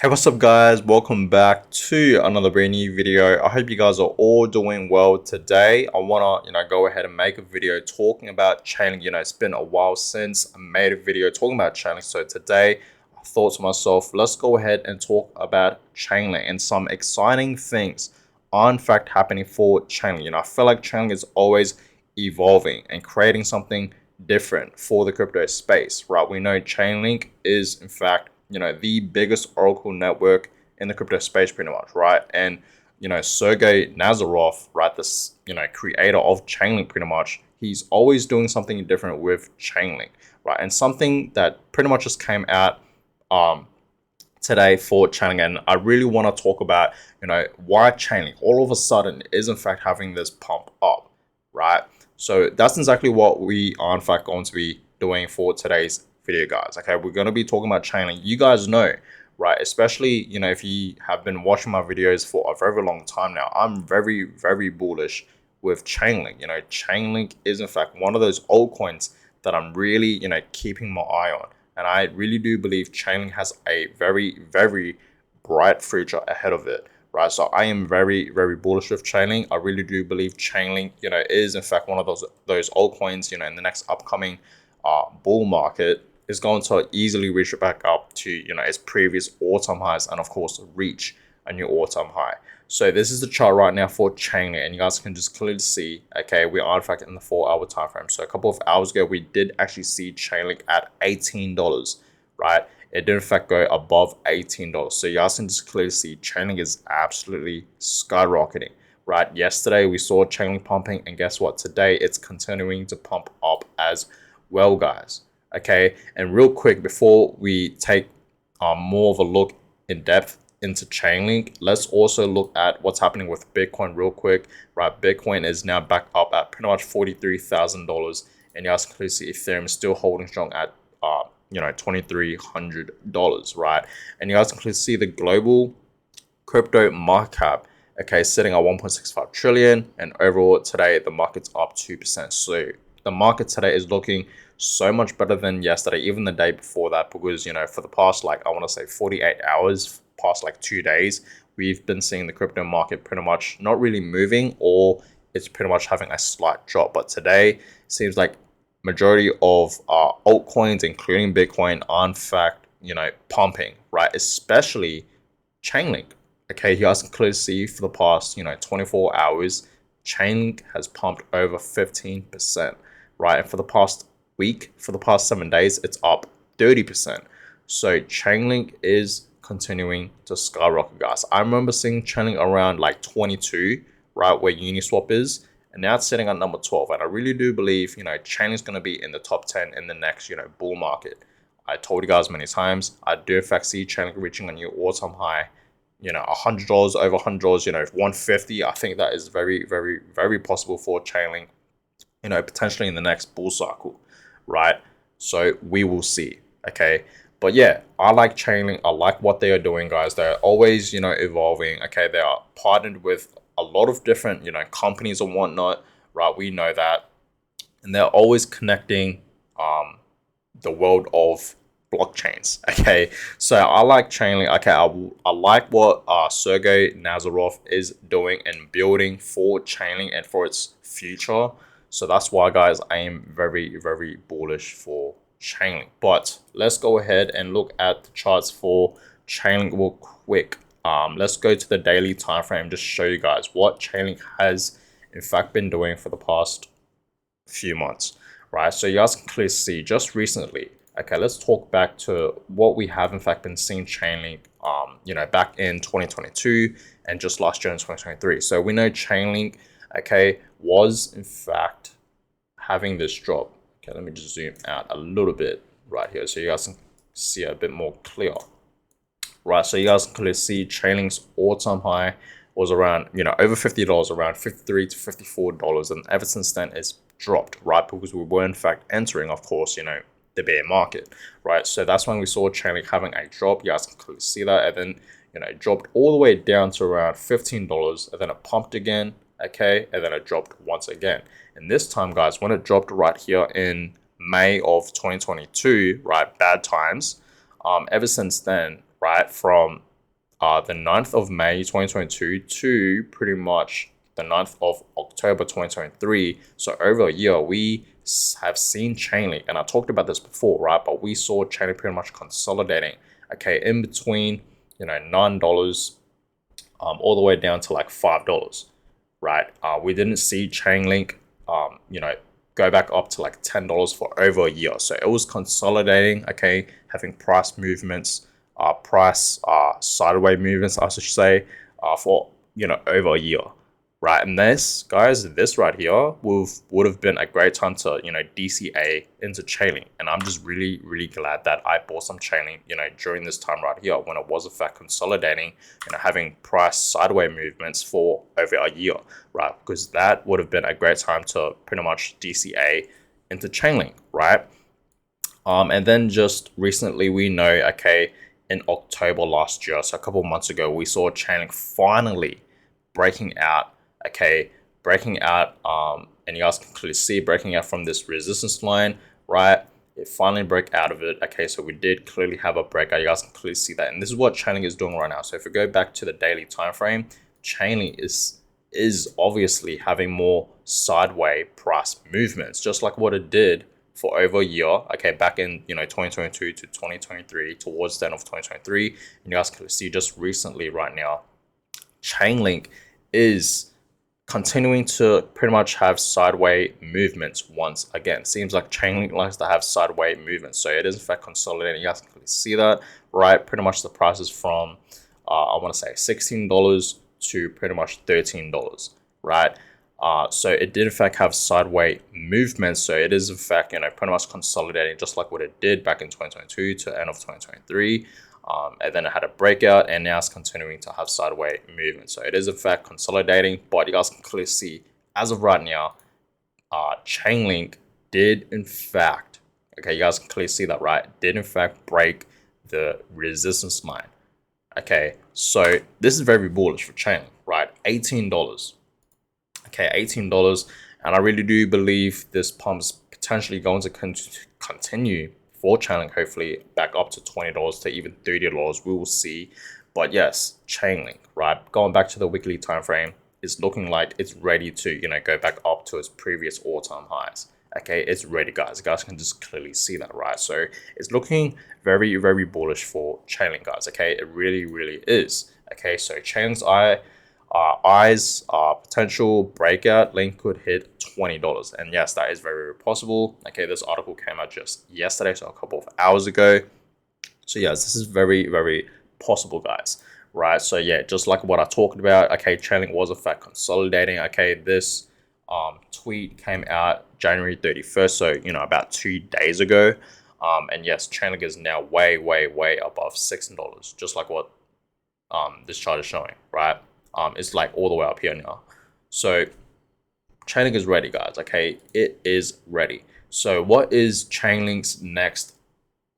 Hey, what's up guys? Welcome back to another brand new video. I hope you guys are all doing well today. I want to, go ahead and make a video talking about Chainlink. It's been a while since I made a video talking about Chainlink. So today I thought to myself, let's go ahead and talk about Chainlink and some exciting things are in fact happening for Chainlink. I feel like Chainlink is always evolving and creating something different for the crypto space, right? We know Chainlink is in fact the biggest Oracle network in the crypto space pretty much, right? And, Sergey Nazarov, right, this, creator of Chainlink pretty much, he's always doing something different with Chainlink, right? And something that pretty much just came out today for Chainlink, and I really want to talk about, why Chainlink all of a sudden is in fact having this pump up, right? So that's exactly what we are in fact going to be doing for today's video, guys. Okay, we're going to be talking about Chainlink. You guys know, right, especially if you have been watching my videos for a very long time now, I'm very bullish with Chainlink. Chainlink is in fact one of those altcoins that I'm really keeping my eye on, and I really do believe Chainlink has a very bright future ahead of it, right? So I am very bullish with Chainlink. I really do believe Chainlink is in fact one of those altcoins in the next upcoming bull market is going to easily reach it back up to its previous all-time highs, and of course reach a new all-time high. So this is the chart right now for Chainlink, and you guys can just clearly see, okay, we are in fact in the 4-hour time frame. So a couple of hours ago we did actually see Chainlink at $18, right? It did in fact go above $18. So you guys can just clearly see Chainlink is absolutely skyrocketing, right? Yesterday we saw Chainlink pumping, and guess what? Today it's continuing to pump up as well, guys. Okay, and real quick before we take more of a look in depth into Chainlink, let's also look at what's happening with Bitcoin real quick, right? Bitcoin is now back up at pretty much $43,000, and you guys can clearly see Ethereum is still holding strong at $2,300, right? And you guys can clearly see the global crypto market cap, okay, sitting at 1.65 trillion, and overall today the market's up 2%. So the market today is looking so much better than yesterday, even the day before that, because for the past, I want to say 48 hours, past 2 days, we've been seeing the crypto market pretty much not really moving, or it's pretty much having a slight drop. But today seems like majority of altcoins, including Bitcoin, are in fact pumping, right? Especially Chainlink. Okay, you guys can clearly see for the past 24 hours, Chainlink has pumped over 15%, right? And for the past week, for the past 7 days, it's up 30%. So Chainlink is continuing to skyrocket, guys. I remember seeing Chainlink around 22, right, where Uniswap is, and now it's sitting at number 12. And I really do believe Chainlink's going to be in the top 10 in the next bull market. I told you guys many times, I do in fact see Chainlink reaching a new all-time high, $100, over $100, 150. I think that is very possible for Chainlink, potentially in the next bull cycle, right? So we will see. Okay, but yeah, I like Chainlink. I like what they are doing, guys. They're always evolving. Okay, they are partnered with a lot of different companies and whatnot, right? We know that, and they're always connecting the world of blockchains. Okay, so I like Chainlink. Okay, I like what Sergey Nazarov is doing and building for Chainlink and for its future. So that's why, guys, I am very bullish for Chainlink. But let's go ahead and look at the charts for Chainlink real quick. Let's go to the daily time frame, just show you guys what Chainlink has in fact been doing for the past few months, right? So you guys can clearly see just recently. Okay, let's talk back to what we have in fact been seeing Chainlink, back in 2022 and just last year in 2023. So we know Chainlink, okay, was in fact having this drop. Okay, let me just zoom out a little bit right here so you guys can see it a bit more clear. Right, so you guys can clearly see Chainlink's all-time high was around, over $50, around $53 to $54, and ever since then it's dropped, right? Because we were in fact entering, of course, the bear market, right? So that's when we saw Chainlink having a drop. You guys can clearly see that, and then it dropped all the way down to around $15, and then it pumped again, okay, and then it dropped once again. And this time, guys, when it dropped right here in May of 2022, right, bad times, ever since then, right, from the 9th of May 2022 to pretty much the 9th of October 2023. So over a year, we have seen Chainlink, and I talked about this before, right? But we saw Chainlink pretty much consolidating, okay, in between, $9 all the way down to like $5, right? We didn't see Chainlink, go back up to like $10 for over a year. So it was consolidating, okay, having price movements, price sideways movements, I should say, for over a year, right? And this, guys, this right here would have been a great time to DCA into Chainlink, and I'm just really glad that I bought some Chainlink during this time right here when it was in fact consolidating, having price sideways movements for over a year, right? Because that would have been a great time to pretty much DCA into Chainlink, right? And then just recently we know, okay, in October last year, so a couple of months ago, we saw Chainlink finally breaking out, okay, and you guys can clearly see breaking out from this resistance line, right? It finally broke out of it, okay, so we did clearly have a breakout. You guys can clearly see that, and this is what Chainlink is doing right now. So if we go back to the daily time frame, Chainlink is obviously having more sideways price movements, just like what it did for over a year, okay, back in 2022 to 2023, towards the end of 2023. And you guys can see just recently right now, Chainlink is continuing to pretty much have sideways movements once again. Seems like Chainlink likes to have sideways movements, so it is in fact consolidating. You guys can clearly see that, right? Pretty much the prices from I want to say $16 to pretty much $13, right? So it did in fact have sideways movements. So it is in fact, pretty much consolidating just like what it did back in 2022 to end of 2023. And then it had a breakout, and now it's continuing to have sideways movement. So it is in fact consolidating, but you guys can clearly see as of right now, Chainlink did in fact, okay, you guys can clearly see that, right? Did in fact break the resistance line. Okay, so this is very bullish for Chainlink, right? $18. Okay, $18, and I really do believe this pump's potentially going to continue for Chainlink, hopefully back up to $20 to even $30. We will see. But yes, Chainlink, right? Going back to the weekly time frame, is looking like it's ready to go back up to its previous all-time highs. Okay, it's ready, guys. You guys can just clearly see that, right? So it's looking very bullish for Chainlink, guys. Okay, it really is. Okay, so Chainlink's eyes potential breakout link could hit $20, and yes, that is very possible. Okay, this article came out just yesterday, so a couple of hours ago. So yes, this is very possible, guys, right? So yeah, just like what I talked about, okay, Chainlink was in fact consolidating. Okay, this tweet came out January 31st, so about 2 days ago. And yes, Chainlink is now way above $16, just like what this chart is showing, right? It's like all the way up here now. So Chainlink is ready, guys. Okay, it is ready. So what is Chainlink's next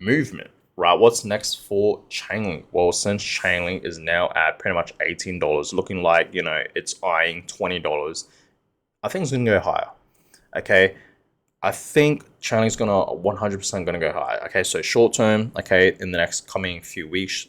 movement, right? What's next for Chainlink? Well, since Chainlink is now at pretty much $18, looking like it's eyeing $20, I think it's gonna go higher. Okay, I think Chainlink's gonna 100% gonna go higher. Okay, so short term, okay, in the next coming few weeks,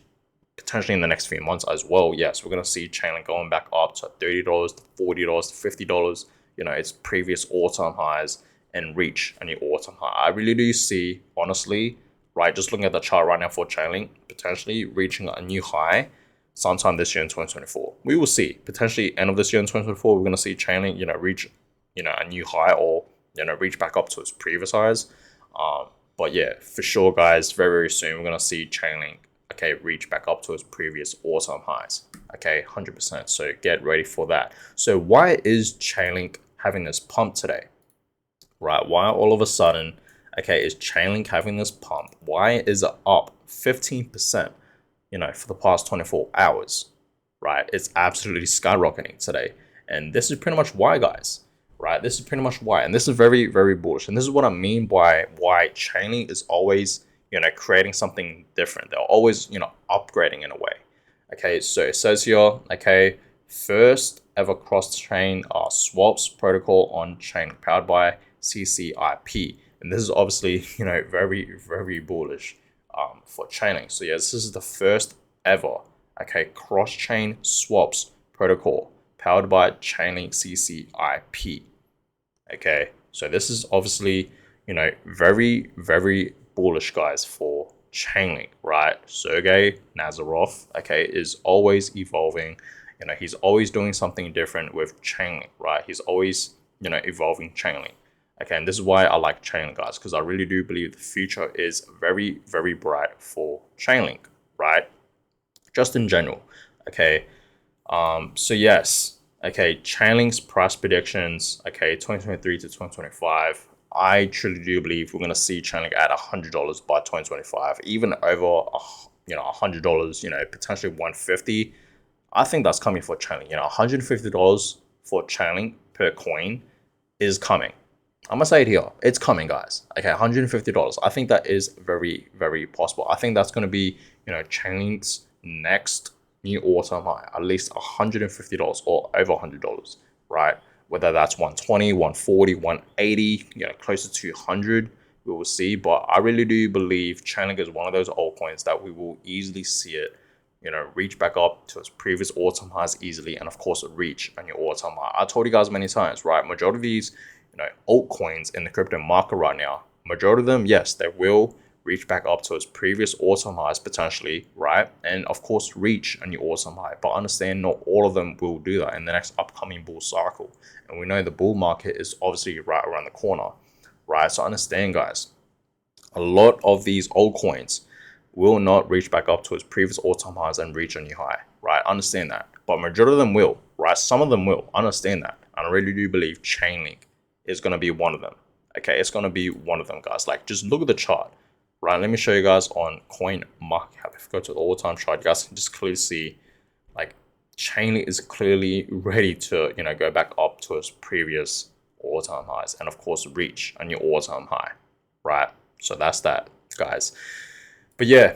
potentially in the next few months as well, yes, we're going to see Chainlink going back up to $30 to $40 to $50, its previous all-time highs, and reach a new all-time high. I really do see, honestly, right, just looking at the chart right now for Chainlink, potentially reaching a new high sometime this year in 2024. We will see. Potentially end of this year in 2024, we're going to see Chainlink, reach, a new high, or, reach back up to its previous highs. But yeah, for sure, guys, very soon, we're going to see Chainlink, okay, reach back up to its previous all-time highs. Okay, 100%. So get ready for that. So why is Chainlink having this pump today? Right? Why all of a sudden, okay, is Chainlink having this pump? Why is it up 15%, for the past 24 hours? Right? It's absolutely skyrocketing today. And this is pretty much why, guys. Right? This is pretty much why. And this is very bullish. And this is what I mean by why Chainlink is always creating something different. They're always, upgrading in a way. Okay, so it says here, okay, first ever cross-chain swaps protocol on chain powered by CCIP. And this is obviously, very bullish for Chainlink. So yes, this is the first ever, okay, cross-chain swaps protocol powered by Chainlink CCIP. Okay, so this is obviously, very, very bullish, guys, for Chainlink, right? Sergey Nazarov, okay, is always evolving. He's always doing something different with Chainlink, right? He's always, evolving Chainlink. Okay, and this is why I like Chainlink, guys, because I really do believe the future is very, very bright for Chainlink, right? Just in general, okay. So yes, okay, Chainlink's price predictions, okay, 2023 to 2025. I truly do believe we're gonna see Chainlink at $100 by 2025, even over $100, potentially 150. I think that's coming for Chainlink. $150 for Chainlink per coin is coming. I'm gonna say it here. It's coming, guys. Okay, $150. I think that is very, very possible. I think that's gonna be, Chainlink's next new all-time high, at least $150 or over $100, right? Whether that's 120, 140, 180, closer to 100, we will see. But I really do believe Chainlink is one of those altcoins that we will easily see it, reach back up to its previous all-time highs easily, and of course reach a new all-time high. I told you guys many times, right? Majority of these, altcoins in the crypto market right now, majority of them, yes, they will reach back up to its previous all-time highs potentially, right? And of course reach a new all-time high. But understand, not all of them will do that in the next upcoming bull cycle. And we know the bull market is obviously right around the corner, right? So understand, guys, a lot of these altcoins will not reach back up to its previous all-time highs and reach a new high, right? Understand that. But majority of them will, right? Some of them will. Understand that. And I really do believe Chainlink is going to be one of them. Okay, it's going to be one of them, guys. Like, just look at the chart, right? Let me show you guys on coin market cap. If you go to the all-time chart, you guys can just clearly see, like, Chainlink is clearly ready to, go back up to its previous all-time highs and of course reach a new all-time high, right? So that's that, guys. But yeah,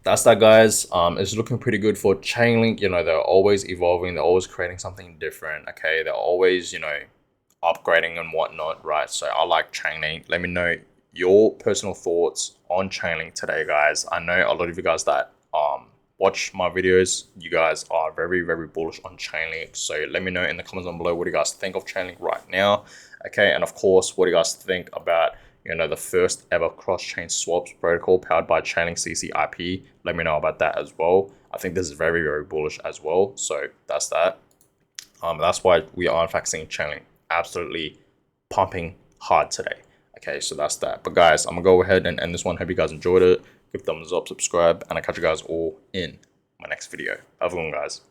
that's that, guys. It's looking pretty good for Chainlink. They're always evolving. They're always creating something different. Okay, they're always, upgrading and whatnot, right? So I like Chainlink. Let me know your personal thoughts on Chainlink today, guys. I know a lot of you guys that watch my videos, you guys are very, very bullish on Chainlink. So let me know in the comments down below what you guys think of Chainlink right now. Okay, and of course, what do you guys think about the first ever cross-chain swaps protocol powered by Chainlink CCIP? Let me know about that as well. I think this is very, very bullish as well. So that's that. That's why we are in fact seeing Chainlink absolutely pumping hard today. Okay, so that's that. But guys, I'm gonna go ahead and end this one. Hope you guys enjoyed it. Give thumbs up, subscribe, and I'll catch you guys all in my next video. Have a good one, guys.